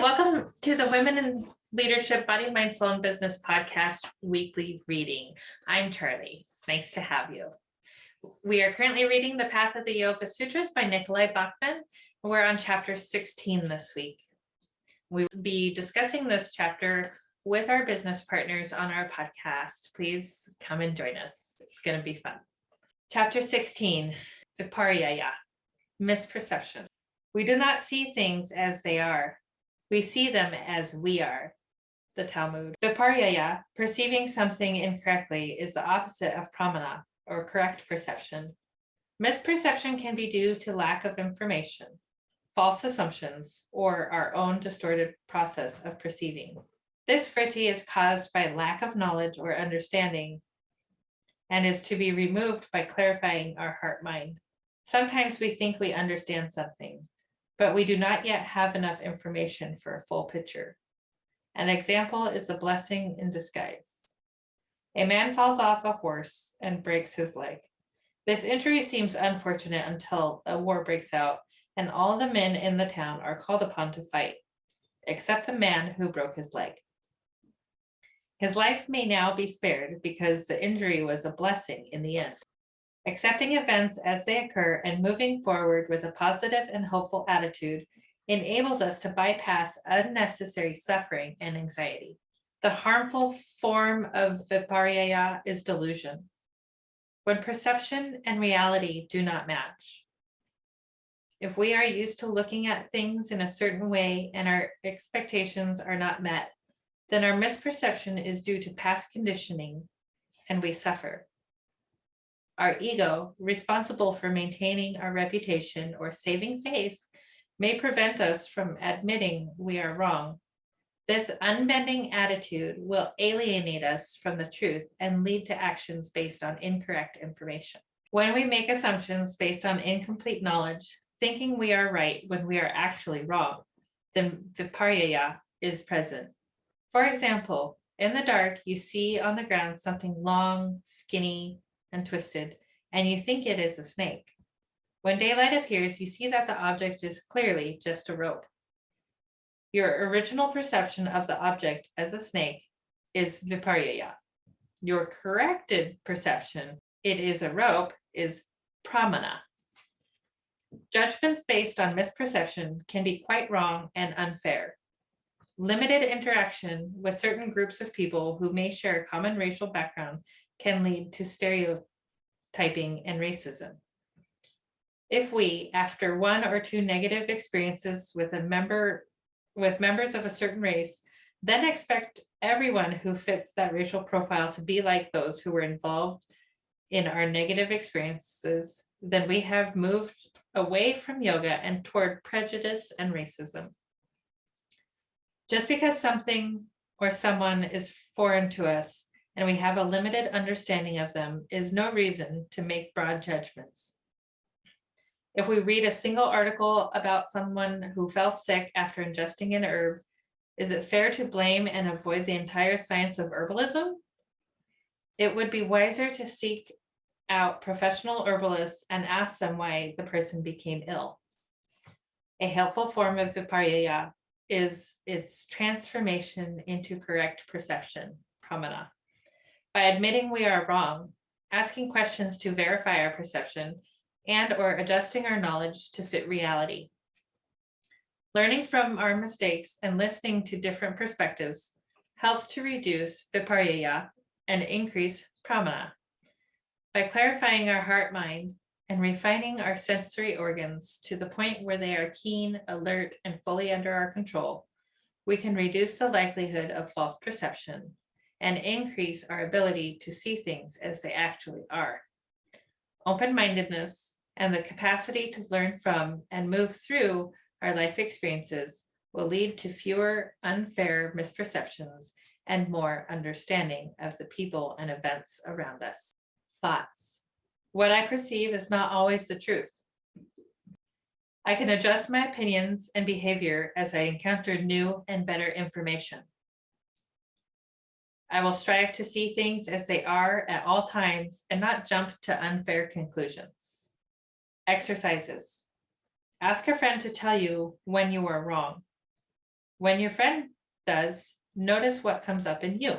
welcome to the Women in Leadership Body, Mind, Soul, and Business podcast weekly reading. I'm Charlie. It's nice to have you. We are currently reading The Path of the Yoga Sutras by Nicolai Bachman. We're on chapter 16 this week. We will be discussing this chapter with our business partners on our podcast. Please come and join us. It's going to be fun. Chapter 16, Viparyaya, Misperception. We do not see things as they are. We see them as we are. The Talmud. Viparyaya, perceiving something incorrectly, is the opposite of pramana, or correct perception. Misperception can be due to lack of information, false assumptions, or our own distorted process of perceiving. This vritti is caused by lack of knowledge or understanding and is to be removed by clarifying our heart-mind. Sometimes we think we understand something, but we do not yet have enough information for a full picture. An example is a blessing in disguise. A man falls off a horse and breaks his leg. This injury seems unfortunate until a war breaks out and all the men in the town are called upon to fight, except the man who broke his leg. His life may now be spared because the injury was a blessing in the end. Accepting events as they occur and moving forward with a positive and hopeful attitude enables us to bypass unnecessary suffering and anxiety. The harmful form of Viparyaya is delusion, when perception and reality do not match. If we are used to looking at things in a certain way and our expectations are not met, then our misperception is due to past conditioning and we suffer. Our ego, responsible for maintaining our reputation or saving face, may prevent us from admitting we are wrong. This unbending attitude will alienate us from the truth and lead to actions based on incorrect information. When we make assumptions based on incomplete knowledge, thinking we are right when we are actually wrong, then Viparyaya is present. For example, in the dark, you see on the ground something long, skinny, and twisted, and you think it is a snake. When daylight appears, you see that the object is clearly just a rope. Your original perception of the object as a snake is Viparyaya. Your corrected perception, it is a rope, is pramana. Judgments based on misperception can be quite wrong and unfair. Limited interaction with certain groups of people who may share a common racial background can lead to stereotyping and racism. If we, after one or two negative experiences with members of a certain race, then expect everyone who fits that racial profile to be like those who were involved in our negative experiences, then we have moved away from yoga and toward prejudice and racism. Just because something or someone is foreign to us and we have a limited understanding of them is no reason to make broad judgments. If we read a single article about someone who fell sick after ingesting an herb, is it fair to blame and avoid the entire science of herbalism? It would be wiser to seek out professional herbalists and ask them why the person became ill. A helpful form of Viparyaya is its transformation into correct perception, pramana. By admitting we are wrong, asking questions to verify our perception, and or adjusting our knowledge to fit reality. Learning from our mistakes and listening to different perspectives helps to reduce Viparyaya and increase pramana. By clarifying our heart-mind and refining our sensory organs to the point where they are keen, alert, and fully under our control, we can reduce the likelihood of false perception and increase our ability to see things as they actually are. Open-mindedness and the capacity to learn from and move through our life experiences will lead to fewer unfair misperceptions and more understanding of the people and events around us. Thoughts. What I perceive is not always the truth. I can adjust my opinions and behavior as I encounter new and better information. I will strive to see things as they are at all times and not jump to unfair conclusions. Exercises. Ask a friend to tell you when you are wrong. When your friend does, notice what comes up in you.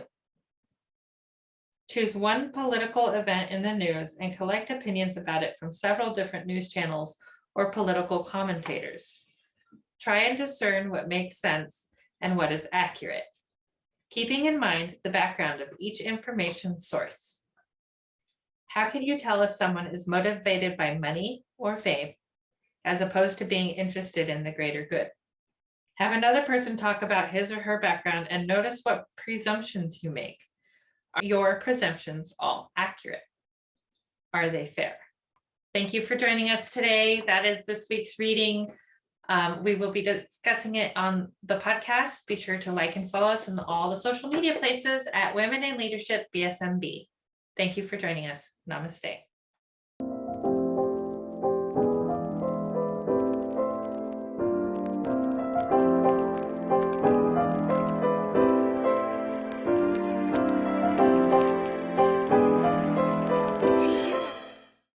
Choose one political event in the news and collect opinions about it from several different news channels or political commentators. Try and discern what makes sense and what is accurate, keeping in mind the background of each information source. How can you tell if someone is motivated by money or fame, as opposed to being interested in the greater good? Have another person talk about his or her background and notice what presumptions you make. Are your presumptions all accurate? Are they fair? Thank you for joining us today. That is this week's reading. We will be discussing it on the podcast. Be sure to like and follow us on all the social media places at Women in Leadership BSMB. Thank you for joining us. Namaste.